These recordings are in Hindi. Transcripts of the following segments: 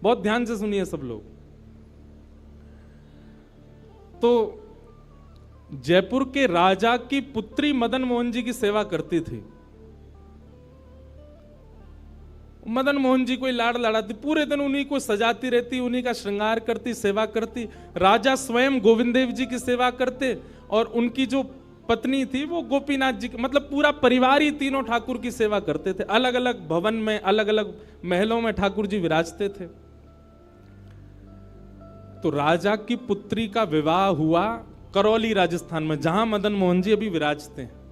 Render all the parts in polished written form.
बहुत ध्यान से सुनिए सब लोग। तो जयपुर के राजा की पुत्री मदन मोहन जी की सेवा करती थी। मदन मोहन जी कोई लाड़ लड़ाती, पूरे दिन उन्हीं को सजाती रहती, उन्हीं का श्रृंगार करती, सेवा करती। राजा स्वयं गोविंद देव जी की सेवा करते और उनकी जो पत्नी थी वो गोपीनाथ जी की, मतलब पूरा परिवार ही तीनों ठाकुर की सेवा करते थे। अलग अलग भवन में, अलग अलग महलों में ठाकुर जी विराजते थे। तो राजा की पुत्री का विवाह हुआ करौली राजस्थान में, जहां मदन मोहन जी अभी विराजते हैं।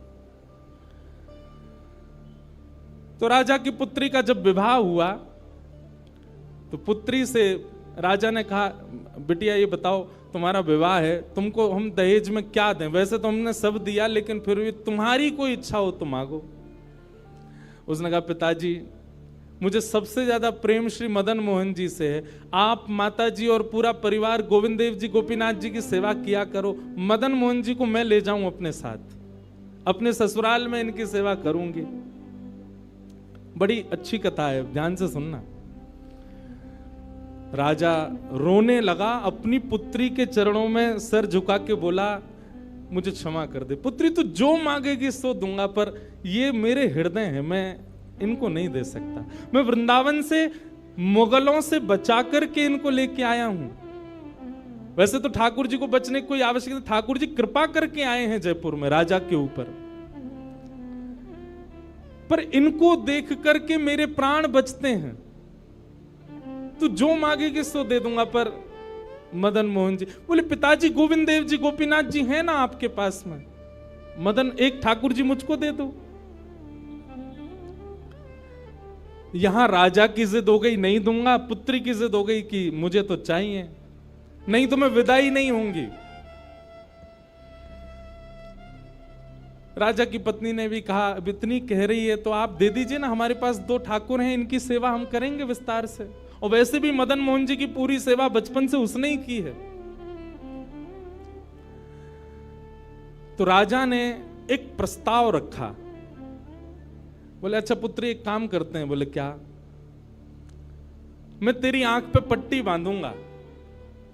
तो राजा की पुत्री का जब विवाह हुआ तो पुत्री से राजा ने कहा, बिटिया ये बताओ तुम्हारा विवाह है, तुमको हम दहेज में क्या दें? वैसे तो हमने सब दिया, लेकिन फिर भी तुम्हारी कोई इच्छा हो तो मांगो। उसने कहा, पिताजी मुझे सबसे ज्यादा प्रेम श्री मदन मोहन जी से है। आप माता जी और पूरा परिवार गोविंद देव जी गोपीनाथ जी की सेवा किया करो। मदन मोहन जी को मैं ले जाऊं अपने साथ, अपने ससुराल में इनकी सेवा करूंगी। बड़ी अच्छी कथा है, ध्यान से सुनना। राजा रोने लगा, अपनी पुत्री के चरणों में सिर झुका के बोला, मुझे क्षमा कर दे पुत्री, तू जो मांगेगी सो दूंगा, पर ये मेरे हृदय है, मैं इनको नहीं दे सकता। मैं वृंदावन से मुगलों से बचा करके इनको लेके आया हूं। वैसे तो ठाकुर जी को बचने की कोई आवश्यकता नहीं, ठाकुर जी कृपा करके आए हैं जयपुर में राजा के ऊपर, पर इनको देख करके मेरे प्राण बचते हैं। तू जो मांगेगी सो दे दूंगा। पर मदन मोहन जी बोले, पिताजी गोविंद देव जी गोपीनाथ जी हैं ना आपके पास में, मदन एक ठाकुर जी मुझको दे दो। यहां राजा की जिद हो गई, नहीं दूंगा। पुत्री की जिद हो गई कि मुझे तो चाहिए, नहीं तो मैं विदाई नहीं होंगी। राजा की पत्नी ने भी कहा, अब इतनी कह रही है तो आप दे दीजिए ना, हमारे पास 2 ठाकुर हैं, इनकी सेवा हम करेंगे विस्तार से। और वैसे भी मदन मोहन जी की पूरी सेवा बचपन से उसने ही की है। तो राजा ने एक प्रस्ताव रखा। बोले, अच्छा पुत्री एक काम करते हैं। बोले, क्या? मैं तेरी आंख पे पट्टी बांधूंगा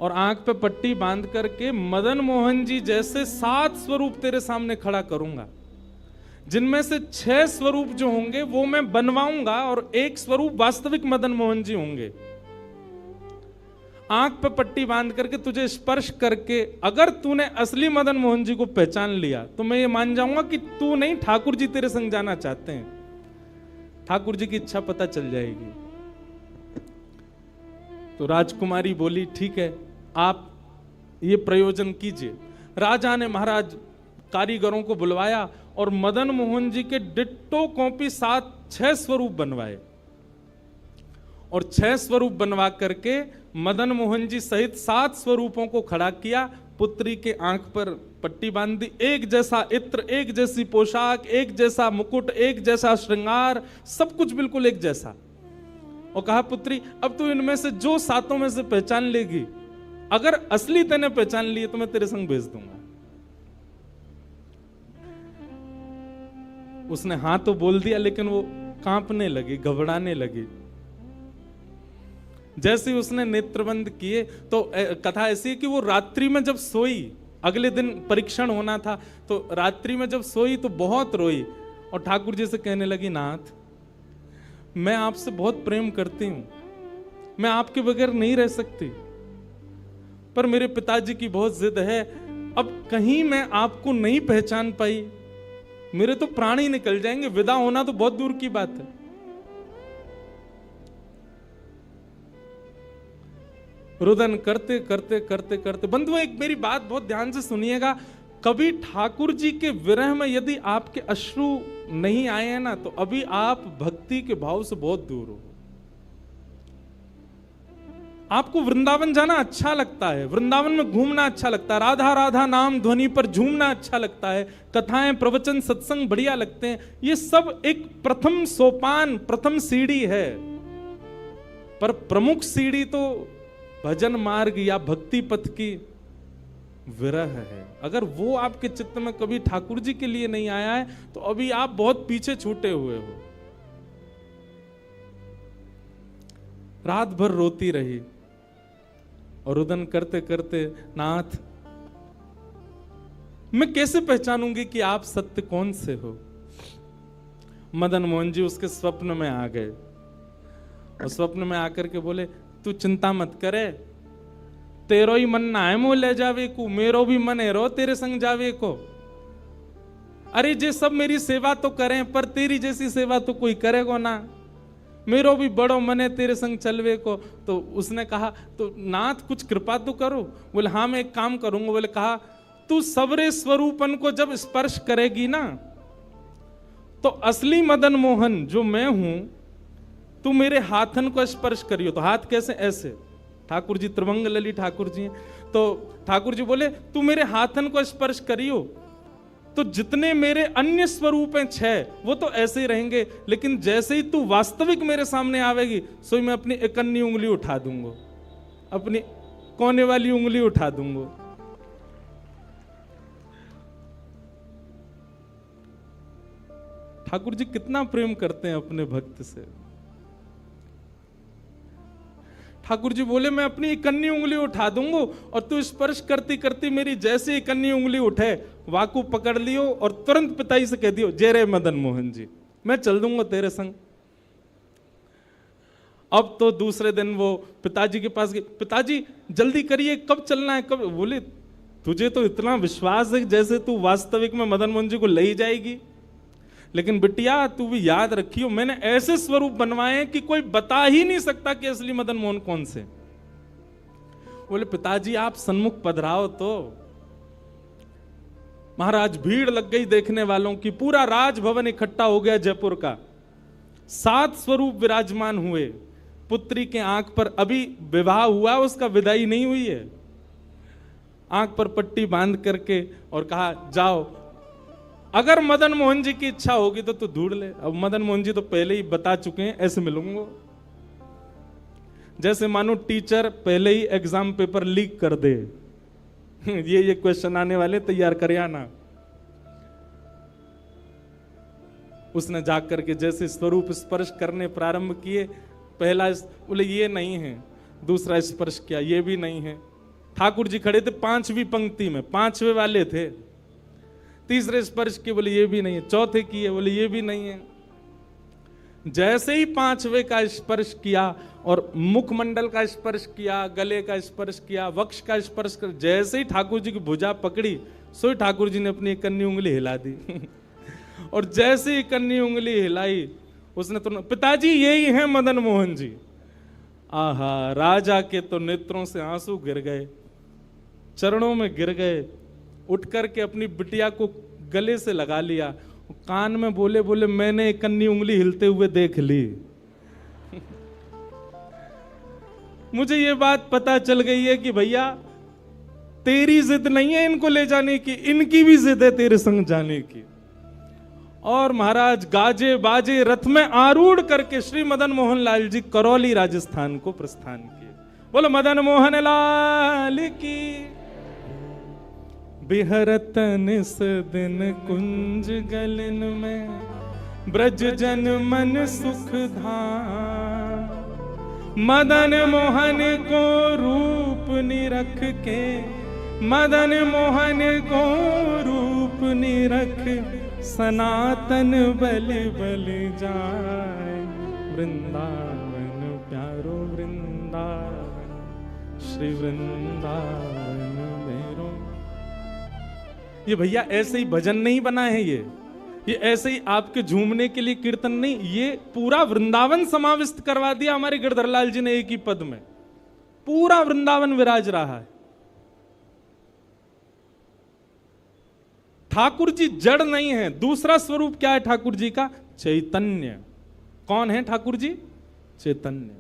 और आंख पे पट्टी बांध करके मदन मोहन जी जैसे 7 स्वरूप तेरे सामने खड़ा करूंगा, जिनमें से 6 स्वरूप जो होंगे वो मैं बनवाऊंगा और 1 स्वरूप वास्तविक मदन मोहन जी होंगे। आंख पे पट्टी बांध करके तुझे स्पर्श करके अगर तूने असली मदन मोहन जी को पहचान लिया तो मैं ये मान जाऊंगा कि तू नहीं, ठाकुर जी तेरे संग जाना चाहते हैं। ठाकुर जी की इच्छा पता चल जाएगी। तो राजकुमारी बोली, ठीक है, आप ये प्रयोजन कीजिए। राजा ने महाराज कारीगरों को बुलवाया और मदन मोहन जी के डिट्टो कॉपी 6 स्वरूप बनवाए और 6 स्वरूप बनवा करके मदन मोहन जी सहित 7 स्वरूपों को खड़ा किया। पुत्री के आंख पर पट्टी बांध दी, एक जैसा इत्र, एक जैसी पोशाक, एक जैसा मुकुट, एक जैसा श्रृंगार, सब कुछ बिल्कुल एक जैसा। और कहा, पुत्री अब तू इनमें से जो 7 में से पहचान लेगी, अगर असली तेने पहचान लिए तो मैं तेरे संग भेज दूंगा। उसने हाँ तो बोल दिया, लेकिन वो कांपने लगी, घबराने लगी। जैसे ही उसने नेत्रबंद किए तो कथा ऐसी है कि वो रात्रि में जब सोई, अगले दिन परीक्षण होना था, तो रात्रि में जब सोई तो बहुत रोई और ठाकुर जी से कहने लगी, नाथ मैं आपसे बहुत प्रेम करती हूं, मैं आपके बगैर नहीं रह सकती, पर मेरे पिताजी की बहुत जिद है। अब कहीं मैं आपको नहीं पहचान पाई, मेरे तो प्राण ही निकल जाएंगे, विदा होना तो बहुत दूर की बात है। रुदन करते करते करते करते, बंधुओं एक मेरी बात बहुत ध्यान से सुनिएगा, कभी ठाकुर जी के विरह में यदि आपके अश्रु नहीं आए हैं ना, तो अभी आप भक्ति के भाव से बहुत दूर हो। आपको वृंदावन जाना अच्छा लगता है, वृंदावन में घूमना अच्छा लगता है, राधा राधा नाम ध्वनि पर झूमना अच्छा लगता है, कथाएं प्रवचन सत्संग बढ़िया लगते हैं, ये सब एक प्रथम सोपान, प्रथम सीढ़ी है। पर प्रमुख सीढ़ी तो भजन मार्ग या भक्ति पथ की विरह है। अगर वो आपके चित्त में कभी ठाकुर जी के लिए नहीं आया है तो अभी आप बहुत पीछे छूटे हुए हो। रात भर रोती रही और रुदन करते करते, नाथ मैं कैसे पहचानूंगी कि आप सत्य कौन से हो। मदन मोहन जी उसके स्वप्न में आ गए और स्वप्न में आकर के बोले, तू चिंता मत करे, तेरो ही मन ना है मोह ले जावे को, मेरो भी मन है रो तेरे संग जावे को। अरे जे सब मेरी सेवा तो करें, पर तेरी जैसी सेवा तो कोई करेगा ना, मेरो भी बड़ो मन है तेरे संग चलवे को। तो उसने कहा, तो नाथ कुछ कृपा तो करो। बोले हाँ मैं एक काम करूंगा। बोले कहा, तू सबरे स्वरूपन को जब स्पर्श करेगी ना, तो असली मदन मोहन जो मैं हूं, तू मेरे हाथन को स्पर्श करियो। तो हाथ कैसे? ऐसे। ठाकुर जी त्रिभंग लली ठाकुर जी हैं, तो ठाकुर जी बोले तू मेरे हाथन को स्पर्श करियो, तो जितने मेरे अन्य स्वरूप हैं 6 वो तो ऐसे ही रहेंगे, लेकिन जैसे ही तू वास्तविक मेरे सामने आवेगी, सो मैं अपनी इकन्नी उंगली उठा दूंगा, अपनी कोने वाली उंगली उठा दूंगा। ठाकुर जी कितना प्रेम करते हैं अपने भक्त से। ठाकुर जी बोले मैं अपनी इकन्नी उंगली उठा दूंगा और तू स्पर्श करती करती मेरी जैसे इकन्नी उंगली उठे, वाकू पकड़ लियो और तुरंत पिताजी से कह दियो, जय रे मदन मोहन जी, मैं चल दूंगा तेरे संग। अब तो दूसरे दिन वो पिताजी के पास गए, पिताजी जल्दी करिए, कब चलना है, कब? बोले तुझे तो इतना विश्वास है जैसे तू वास्तविक में मदन मोहन जी को ले ही जाएगी, लेकिन बिटिया तू भी याद रखियो, मैंने ऐसे स्वरूप बनवाए कि कोई बता ही नहीं सकता कि असली मदन मोहन कौन से। बोले पिताजी आप सन्मुख पधराओ। तो महाराज भीड़ लग गई देखने वालों की, पूरा राजभवन इकट्ठा हो गया जयपुर का। 7 स्वरूप विराजमान हुए। पुत्री के आंख पर, अभी विवाह हुआ, उसका विदाई नहीं हुई है, आंख पर पट्टी बांध करके और कहा जाओ, अगर मदन मोहन जी की इच्छा होगी तो तू ढूंढ ले। अब मदन मोहन जी तो पहले ही बता चुके हैं, ऐसे मिलूंगा। जैसे मानो टीचर पहले ही एग्जाम पेपर लीक कर दे, ये क्वेश्चन आने वाले, तैयार कर आना। उसने जाकर के जैसे स्वरूप स्पर्श करने प्रारंभ किए, पहला बोले ये नहीं है, दूसरा स्पर्श किया, ये भी नहीं है। ठाकुर जी खड़े थे 5वीं पंक्ति में, 5वें वाले थे। तीसरे स्पर्श किए, बोले ये भी नहीं है। चौथे किए, बोले ये भी नहीं है। जैसे ही 5वें का स्पर्श किया और मुखमंडल का स्पर्श किया, गले का स्पर्श किया, वक्ष का स्पर्श कर, जैसे ही ठाकुर जी की भुजा पकड़ी, सो ठाकुर जी ने अपनी इकन्नी उंगली हिला दी। और जैसे ही इकन्नी उंगली हिलाई, उसने तो, पिताजी यही है मदन मोहन जी। आहा, राजा के तो नेत्रों से आंसू गिर गए, चरणों में गिर गए, उठ करके अपनी बिटिया को गले से लगा लिया, कान में बोले बोले मैंने इकन्नी उंगली हिलते हुए देख ली। मुझे ये बात पता चल गई है कि भैया तेरी जिद नहीं है इनको ले जाने की, इनकी भी जिद है तेरे संग जाने की। और महाराज गाजे बाजे रथ में आरूढ़ करके श्री मदन मोहन लाल जी करौली राजस्थान को प्रस्थान किए। बोलो मदन मोहन लाल की। बिहरत निस दिन कुंज गलन में, ब्रज जन मन सुख धाम। मदन मोहन को रूप निरख के, मदन मोहन को रूप निरख, सनातन बल बल जाए। वृंदावन प्यारो वृंदावन, श्री वृंदावन मेरो। ये भैया ऐसे ही भजन नहीं बना है, ये ऐसे ही आपके झूमने के लिए कीर्तन नहीं, ये पूरा वृंदावन समाविष्ट करवा दिया हमारे गिरधर लाल जी ने एक ही पद में। पूरा वृंदावन विराज रहा है। ठाकुर जी जड़ नहीं है। दूसरा स्वरूप क्या है ठाकुर जी का? चैतन्य। कौन है ठाकुर जी? चैतन्य।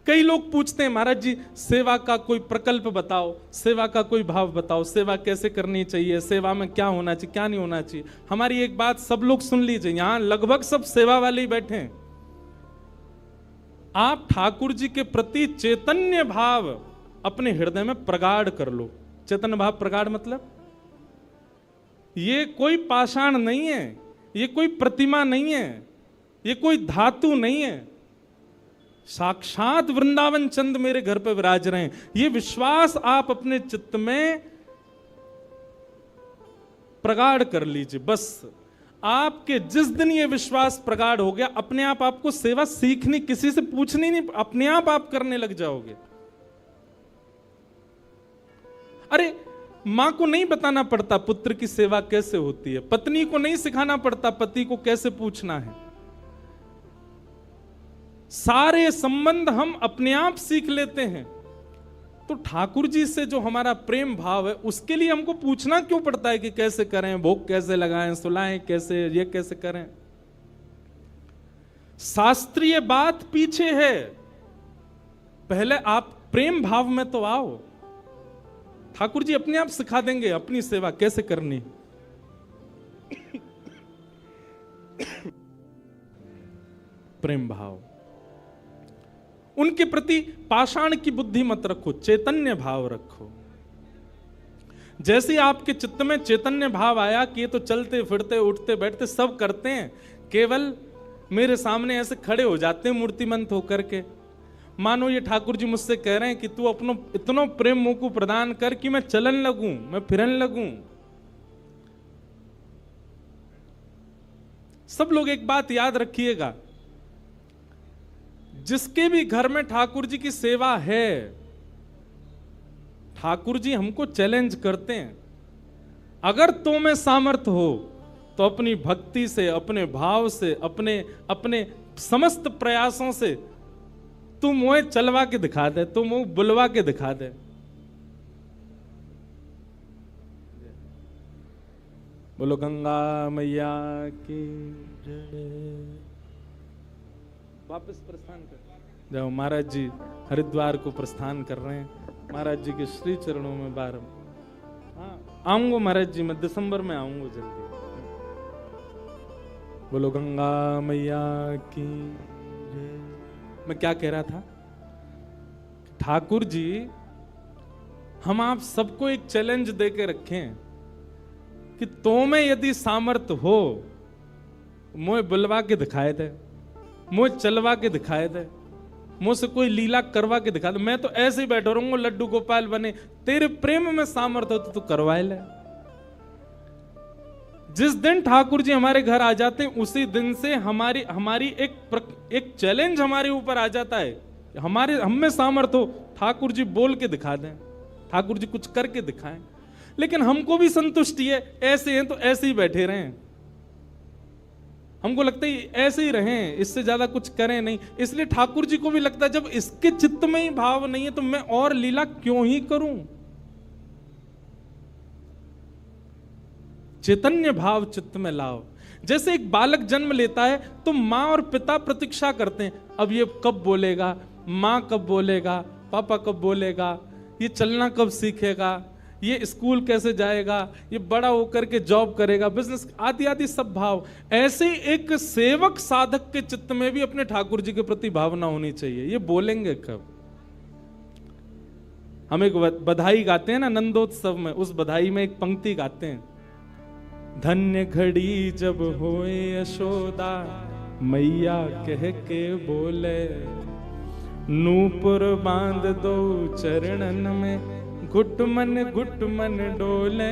कई लोग पूछते हैं महाराज जी सेवा का कोई प्रकल्प बताओ, सेवा का कोई भाव बताओ, सेवा कैसे करनी चाहिए, सेवा में क्या होना चाहिए, क्या नहीं होना चाहिए। हमारी एक बात सब लोग सुन लीजिए, यहां लगभग सब सेवा वाले ही बैठे हैं। आप ठाकुर जी के प्रति चैतन्य भाव अपने हृदय में प्रगाढ़ कर लो। चैतन्य भाव प्रगाढ़ मतलब ये कोई पाषाण नहीं है, ये कोई प्रतिमा नहीं है, ये कोई धातु नहीं है। साक्षात वृंदावन चंद मेरे घर पे विराज रहे हैं, ये विश्वास आप अपने चित्त में प्रगाढ़ कर लीजिए। बस आपके जिस दिन ये विश्वास प्रगाढ़ हो गया, अपने आप आपको सेवा सीखनी, किसी से पूछनी नहीं, अपने आप करने लग जाओगे। अरे मां को नहीं बताना पड़ता पुत्र की सेवा कैसे होती है, पत्नी को नहीं सिखाना पड़ता पति को कैसे पूछना है। सारे संबंध हम अपने आप सीख लेते हैं। तो ठाकुर जी से जो हमारा प्रेम भाव है, उसके लिए हमको पूछना क्यों पड़ता है कि कैसे करें, भोग कैसे लगाएं, सुलाएं कैसे, ये कैसे करें। शास्त्रीय बात पीछे है, पहले आप प्रेम भाव में तो आओ। ठाकुर जी अपने आप सिखा देंगे अपनी सेवा कैसे करनी। प्रेम भाव, उनके प्रति पाषाण की बुद्धि मत रखो, चैतन्य भाव रखो। जैसे आपके चित्त में चैतन्य भाव आया कि ये तो चलते फिरते उठते बैठते सब करते हैं, केवल मेरे सामने ऐसे खड़े हो जाते हैं मूर्तिमंत होकर के, मानो ये ठाकुर जी मुझसे कह रहे हैं कि तू अपनो इतना प्रेम मुझ को प्रदान कर कि मैं चलन लगूं, मैं फिरन लगूं। सब लोग एक बात याद रखिएगा, जिसके भी घर में ठाकुर जी की सेवा है, ठाकुर जी हमको चैलेंज करते हैं, अगर तो में सामर्थ्य हो तो अपनी भक्ति से, अपने भाव से, अपने समस्त प्रयासों से तू मुझे चलवा के दिखा दे, तू मुझे बुलवा के दिखा दे। बोलो गंगा मैया की जय। वापस प्रस्थान कर जाओ। महाराज जी हरिद्वार को प्रस्थान कर रहे हैं, महाराज जी के श्री चरणों में बार। हाँ आऊंगा महाराज जी, मैं दिसंबर में आऊंगा जल्दी। बोलो गंगा मैया की जय। मैं क्या कह रहा था, ठाकुर जी हम आप सबको एक चैलेंज देके रखें कि तो में यदि सामर्थ्य हो मुझे बुलवा के दिखाए दे, मुझे चलवा के दिखाए दे, मुझसे कोई लीला करवा के दिखा दे। मैं तो ऐसे ही बैठा रहूंगा लड्डू गोपाल बने, तेरे प्रेम में सामर्थ्य हो तो तू करवाए ले। जिस दिन ठाकुर जी हमारे घर आ जाते हैं, उसी दिन से हमारी एक चैलेंज हमारे ऊपर आ जाता है, हम में सामर्थ्य हो, ठाकुर जी बोल के दिखा दें, ठाकुर जी कुछ करके दिखाएं। लेकिन हमको भी संतुष्टि है, ऐसे हैं तो ऐसे ही बैठे रहें, हमको लगता है ऐसे ही रहें, इससे ज्यादा कुछ करें नहीं। इसलिए ठाकुर जी को भी लगता है जब इसके चित्त में ही भाव नहीं है तो मैं और लीला क्यों ही करूं। चैतन्य भाव चित्त में लाओ। जैसे एक बालक जन्म लेता है तो माँ और पिता प्रतीक्षा करते हैं, अब ये कब बोलेगा, माँ कब बोलेगा, पापा कब बोलेगा, ये चलना कब सीखेगा, ये स्कूल कैसे जाएगा, ये बड़ा होकर के जॉब करेगा, बिजनेस आदि आदि सब भाव। ऐसे एक सेवक साधक के चित्त में भी अपने ठाकुर जी के प्रति भावना होनी चाहिए, ये बोलेंगे कब। हम एक बधाई गाते हैं ना नंदोत्सव में, उस बधाई में एक पंक्ति गाते हैं, धन्य घड़ी जब होए यशोदा मैया कह के बोले, नूपुर बांध दो चरणन में घुट मन डोले,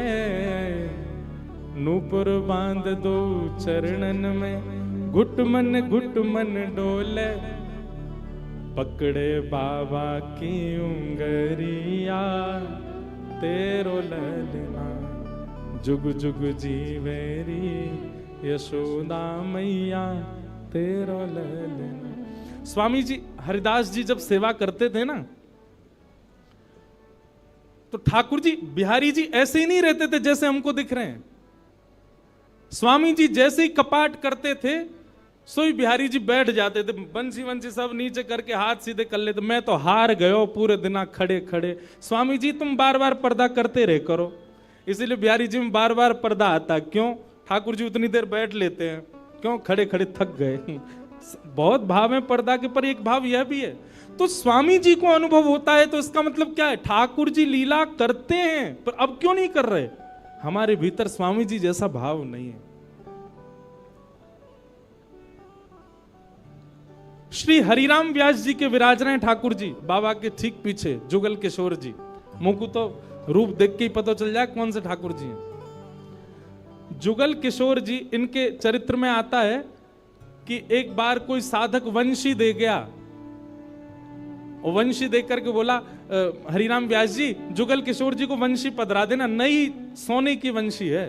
नूपुर बांध दो चरणन में घुट मन डोले, पकड़े बाबा की उंगरिया तेरो ललना जुग जुग जीवेरी यशोदा मैया तेरो ललना। स्वामी जी हरिदास जी जब सेवा करते थे ना, तो ठाकुर जी बिहारी जी ऐसे ही नहीं रहते थे जैसे हमको दिख रहे हैं। स्वामी जी जैसे ही कपाट करते थे सोई बिहारी जी बैठ जाते थे, बंसी वंसी सब नीचे करके हाथ सीधे कर लेते। मैं तो हार गयो पूरे दिन खड़े खड़े, स्वामी जी तुम बार बार पर्दा करते रहे करो। इसीलिए बिहारी जी में बार बार पर्दा आता, क्यों, ठाकुर जी उतनी देर बैठ लेते हैं, क्यों, खड़े खड़े थक गए। बहुत भाव है पर्दा के, पर एक भाव यह भी है। तो स्वामी जी को अनुभव होता है, तो इसका मतलब क्या है, ठाकुर जी लीला करते हैं, पर अब क्यों नहीं कर रहे, हमारे भीतर स्वामी जी जैसा भाव नहीं है। श्री हरिराम व्यास जी के विराज रहे ठाकुर जी बाबा के ठीक पीछे, जुगल किशोर जी। मुंह को तो रूप देख के ही पता चल जाए कौन से ठाकुर जी हैं। जुगल किशोर जी, इनके चरित्र में आता है कि एक बार कोई साधक वंशी दे गया, और वंशी देख करके बोला हरिराम व्यास जी जुगल किशोर जी को वंशी पधरा देना, नई सोने की वंशी है।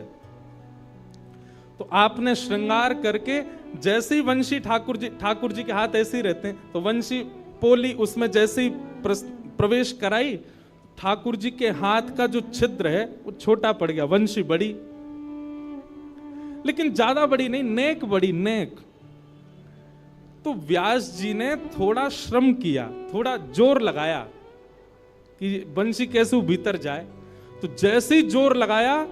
तो आपने श्रृंगार करके जैसे ही वंशी ठाकुर जी के हाथ ऐसे ही रहते हैं, तो वंशी पोली उसमें जैसे ही प्रवेश कराई, ठाकुर जी के हाथ का जो छिद्र है वो छोटा पड़ गया, वंशी बड़ी, लेकिन ज्यादा बड़ी नहीं, नेक बड़ी, नेक। तो व्यास जी ने थोड़ा श्रम किया, थोड़ा जोर लगाया कि वंशी कैसे वो भीतर जाए। तो जैसे ही जोर लगाया,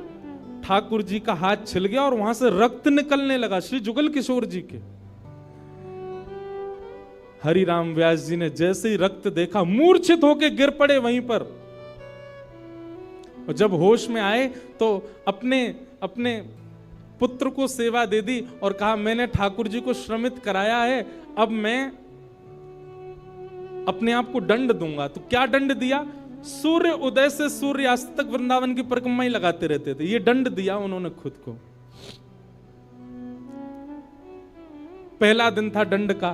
ठाकुर जी का हाथ छिल गया और वहां से रक्त निकलने लगा, श्री जुगल किशोर जी के। हरिराम व्यास जी ने जैसे ही रक्त देखा, मूर्छित होकर गिर पड़े वहीं पर। और जब होश में आए तो अपने पुत्र को सेवा दे दी और कहा मैंने ठाकुर जी को श्रमित कराया है, अब मैं अपने आप को दंड दूंगा। तो क्या दंड दिया? सूर्य उदय से सूर्यास्त तक वृंदावन की परिक्रमा ही लगाते रहते थे, ये दंड दिया उन्होंने खुद को। पहला दिन था दंड का।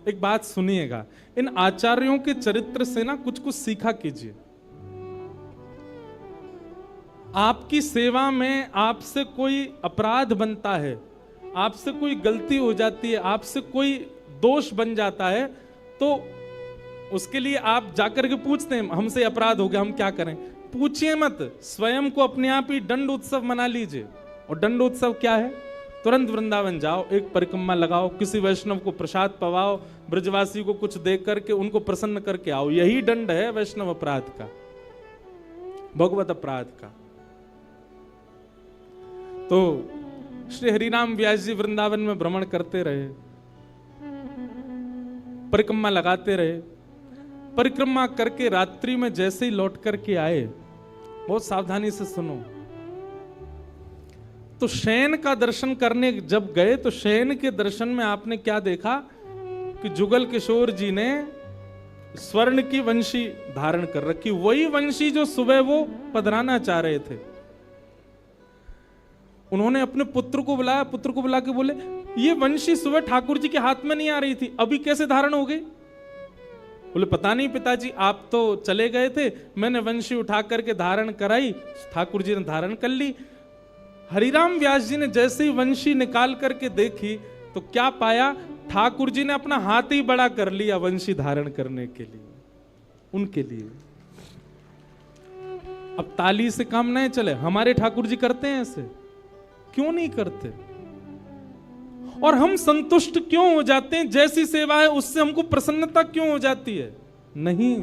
एक बात सुनिएगा, इन आचार्यों के चरित्र से ना कुछ कुछ सीखा कीजिए। आपकी सेवा में आपसे कोई अपराध बनता है, आपसे कोई गलती हो जाती है, आपसे कोई दोष बन जाता है, तो उसके लिए आप जाकर के पूछते हैं हमसे अपराध हो गया, हम क्या करें? पूछिए मत, स्वयं को अपने आप ही दंड उत्सव मना लीजिए। और दंड उत्सव क्या है? तुरंत वृंदावन जाओ, एक परिक्रमा लगाओ, किसी वैष्णव को प्रसाद पवाओ, ब्रजवासी को कुछ दे करके उनको प्रसन्न करके आओ। यही दंड है वैष्णव अपराध का, भगवत अपराध का। तो श्री हरिराम व्यास जी वृंदावन में भ्रमण करते रहे, परिक्रमा लगाते रहे। परिक्रमा करके रात्रि में जैसे ही लौट करके आए, बहुत सावधानी से सुनो, तो शयन का दर्शन करने जब गए तो शयन के दर्शन में आपने क्या देखा कि जुगल किशोर जी ने स्वर्ण की वंशी धारण कर रखी, वही वंशी जो सुबह वो पधराना चाह रहे थे। उन्होंने अपने पुत्र को बुलाया, पुत्र को बुला के बोले ये वंशी सुबह ठाकुर जी के हाथ में नहीं आ रही थी, अभी कैसे धारण हो गई? बोले पता नहीं पिताजी, आप तो चले गए थे, मैंने वंशी उठा करके धारण कराई, ठाकुर जी ने धारण कर ली। हरिराम व्यास जी ने जैसे ही वंशी निकाल करके देखी तो क्या पाया? ठाकुर जी ने अपना हाथ ही बड़ा कर लिया वंशी धारण करने के लिए, उनके लिए। अब ताली से काम नहीं चले, हमारे ठाकुर जी करते हैं ऐसे? क्यों नहीं करते? और हम संतुष्ट क्यों हो जाते हैं? जैसी सेवा है उससे हमको प्रसन्नता क्यों हो जाती है? नहीं।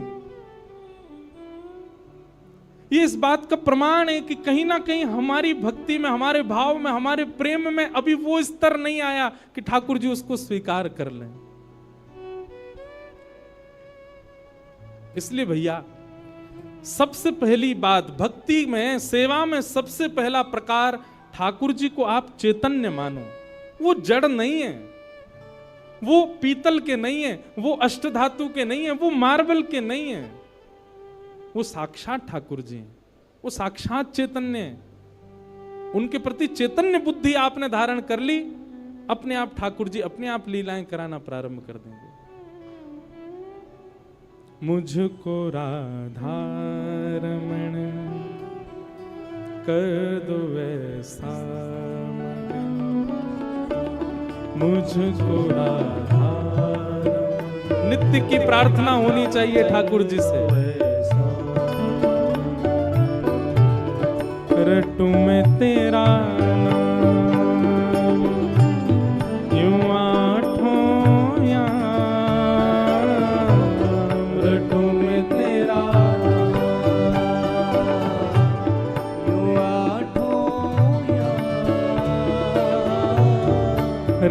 ये इस बात का प्रमाण है कि कहीं ना कहीं हमारी भक्ति में, हमारे भाव में, हमारे प्रेम में अभी वो स्तर नहीं आया कि ठाकुर जी उसको स्वीकार कर लें। इसलिए भैया, सबसे पहली बात भक्ति में, सेवा में सबसे पहला प्रकार, ठाकुर जी को आप चैतन्य मानो। वो जड़ नहीं है, वो पीतल के नहीं है, वो अष्टधातु के नहीं है, वो मार्बल के नहीं है, वो साक्षात ठाकुर जी हैं, वो साक्षात चैतन्य है। उनके प्रति चैतन्य बुद्धि आपने धारण कर ली, अपने आप ठाकुर जी अपने आप लीलाएं कराना प्रारंभ कर देंगे। मुझको राधा रमण कर दो ऐसा, मुझको राधा, नित्य की प्रार्थना होनी चाहिए ठाकुर जी से। रटू में तेरा नाम यूं आठों याम, रटू में तेरा यूं आठों याम,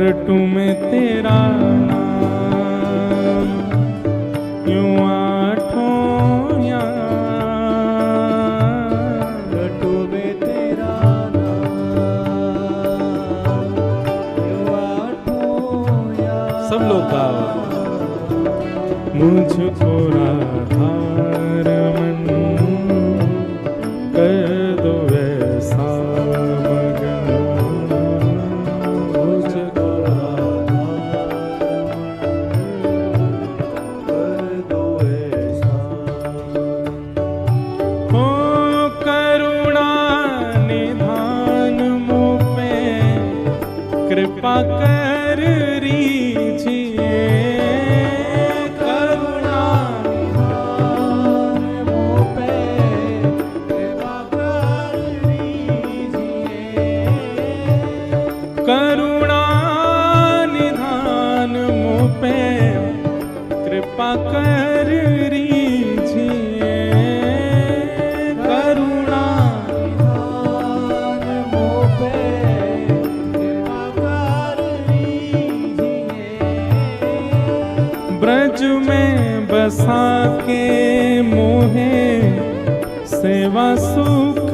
रटू में तेरा नाम यूं आठों याम, मुझको राधारमण कर दो ऐसा मगन, मुझको राधारमण कर दो ऐसा। हो करुणा निधान मुझ पे कृपा कर रीजिए, करुणा निधान मुझ पे कृपा कर लीजिए, करुणा निधान मुझ पे कृपा कर लीजिए, करुणा निधान मुझ पे कृपा कर लीजिए। ब्रज में बसा के मोहे सेवा सुख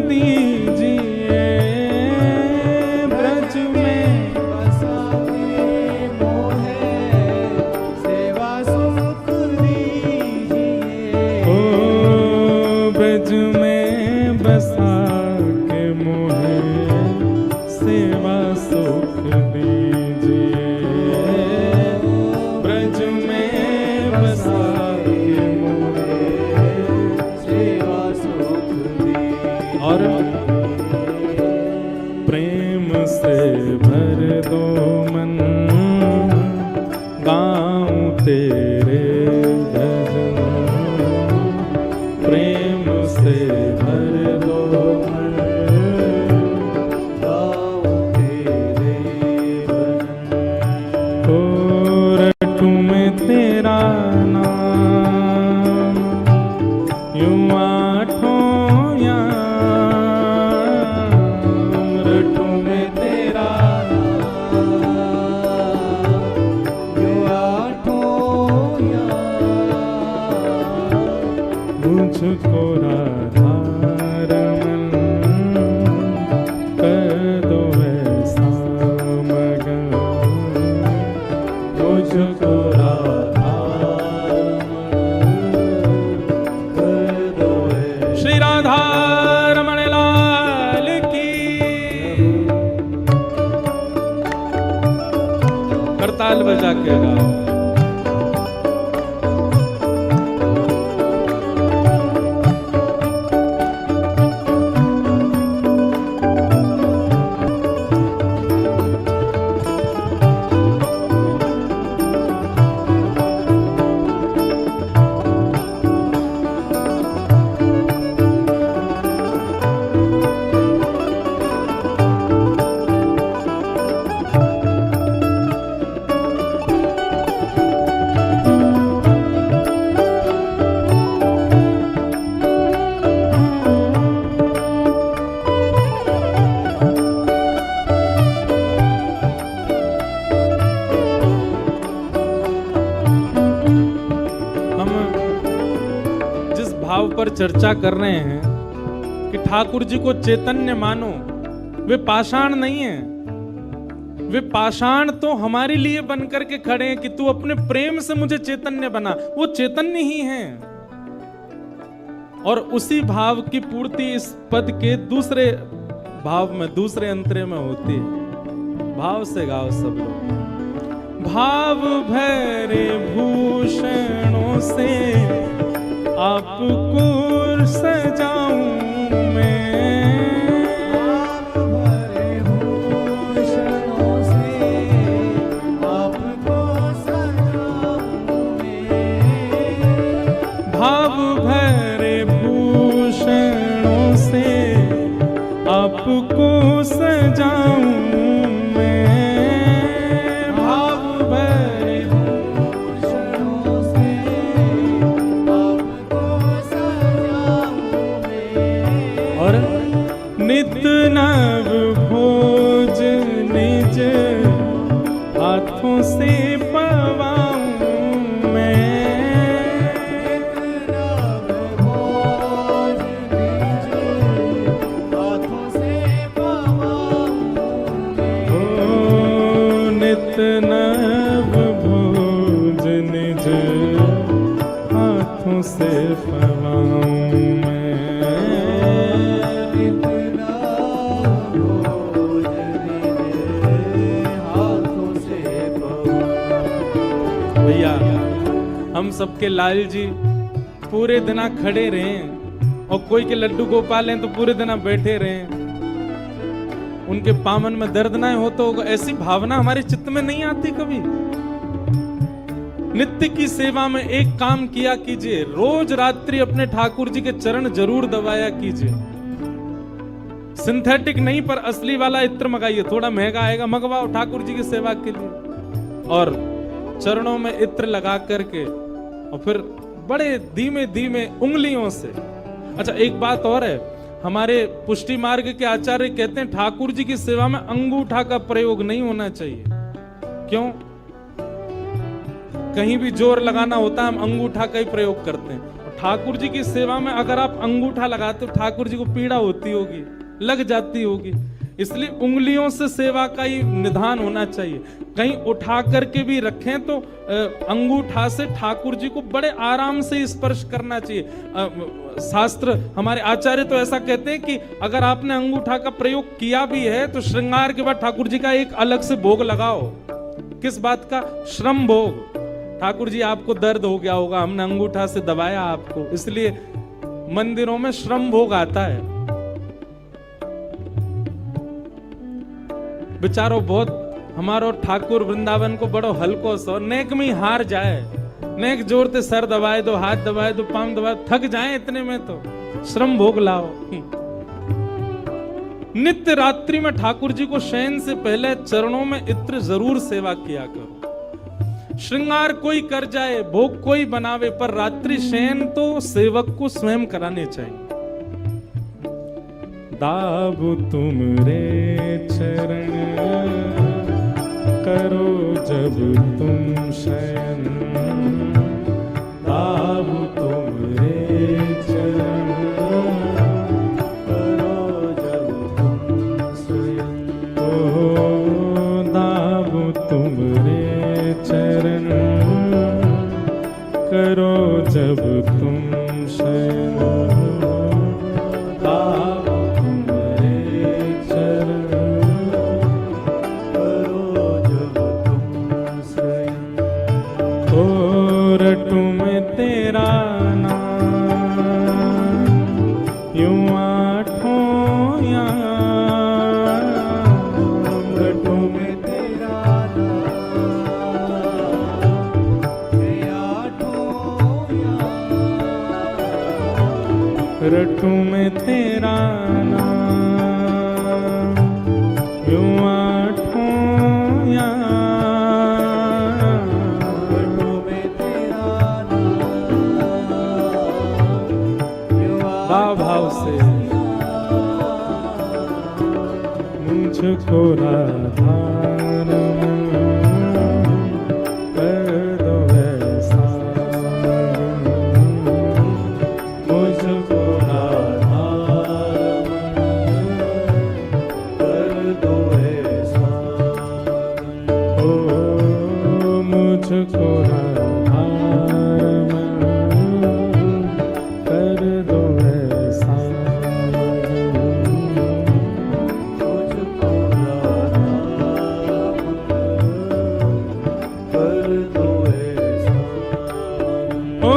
दीजिए, ब्रज में बसा के मोहे सेवा सुख दीजिए। ओ ब्रज में बसा के मोहे सेवा सुख दीजिए, ब्रज में बसा के मोहे सेवा सुख दीजिए। और प्रेम से भर दो मन, गाऊं तेरे भजन, प्रेम से भर दो मन, गाऊं तेरे भजन। ओ रटूं मैं तेरा नाम यूं आठों याम, रटूं मैं तेरा नाम यूं आठों याम, मुझको राधारमण कर दो ऐसा मगन, मुझको राधारमण कर दो ऐसा। श्री राधारमण लाल की। करताल बजा के गाओ। पर चर्चा कर रहे हैं कि ठाकुर जी को चैतन्य मानो, वे पाषाण नहीं है, वे पाषाण तो हमारे लिए बन करके खड़े हैं कि तू अपने प्रेम से मुझे चैतन्य बना। वो चैतन्य ही हैं और उसी भाव की पूर्ति इस पद के दूसरे भाव में, दूसरे अंतरे में होती है। भाव से गाओ सब लोग। भाव भरे भूषणों से आपको सजाऊं मैं, भाव भरे भूषणों से आपको सजाऊं मैं, भाव भरे भूषणों से आपको सजाऊं मैं, भाव भरे भूषणों से आपको सजाऊं मैं। और नित नव भोज निज हाथों से पवाऊं मैं, नित नव भोज निज हाथों से पवाऊं मैं। ओ नित नव भोज निज से पवाऊं मैं, इतना बोझ दीजिए हाथों से पवाऊं। भैया हम सबके लाल जी पूरे दिन खड़े रहे और कोई के लड्डू गोपाल हैं तो पूरे दिन बैठे रहे, उनके पामन में दर्द ना हो तो ऐसी भावना हमारे चित्त में नहीं आती कभी। नित्य की सेवा में एक काम किया कीजिए, रोज रात्रि अपने ठाकुर जी के चरण जरूर दबाया कीजिए। सिंथेटिक नहीं पर असली वाला इत्र मंगाइए, थोड़ा महंगा आएगा, मंगवाओ ठाकुर जी की सेवा के लिए, और चरणों में इत्र लगा करके और फिर बड़े धीमे धीमे उंगलियों से। अच्छा एक बात और है, हमारे पुष्टि मार्ग के आचार्य कहते हैं ठाकुर जी की सेवा में अंगूठा का प्रयोग नहीं होना चाहिए। क्यों? कहीं भी जोर लगाना होता है हम अंगूठा का ही प्रयोग करते हैं। ठाकुर जी की सेवा में अगर आप अंगूठा लगाते हो ठाकुर जी को पीड़ा होती होगी, लग जाती होगी, इसलिए उंगलियों से सेवा का ही निधान होना चाहिए। कहीं उठा करके भी रखें तो अंगूठा से ठाकुर जी को बड़े आराम से स्पर्श करना चाहिए। शास्त्र हमारे आचार्य तो ऐसा कहते हैं कि अगर आपने अंगूठा का प्रयोग किया भी है तो श्रृंगार के बाद ठाकुर जी का एक अलग से भोग लगाओ। किस बात का? श्रम भोग। ठाकुर जी आपको दर्द हो गया होगा, हमने अंगूठा से दबाया आपको, इसलिए मंदिरों में श्रम भोग आता है। बेचारो बहुत हमारो ठाकुर वृंदावन को बड़ो हल्को सो, नेक में हार जाए, नेक जोर से सर दबाए दो, हाथ दबाए दो, पांव दबाए, थक जाए इतने में तो श्रम भोग लाओ। नित्य रात्रि में ठाकुर जी को शयन से पहले चरणों में इत्र जरूर सेवा किया करो। श्रृंगार कोई कर जाए, भोग कोई बनावे, पर रात्रि शयन तो सेवक को स्वयं कराने चाहिए। दाबु तुमरे चरण करो जब तुम शयन, दाबु तुमरे चरण करो जब तुम स्वयं, ओ दाबु तुमरे चरण करो जब तुम शयन, दाबु तुमरे चरण करो जब तुम स्वयं। ओ रटू में तेरा नाम यूं आठों याम, रटू में तेरा नाम आठों याम, रटू में तेरा नाम यूं आठों याम, रटू में तेरा नाम भाव से मुझको राधा कर दो ऐसा, मुझको राधा कर दो ऐसा, ओ मुझको राधा कर दो ऐसा, मुझको राधा कर दो ऐसा। ओ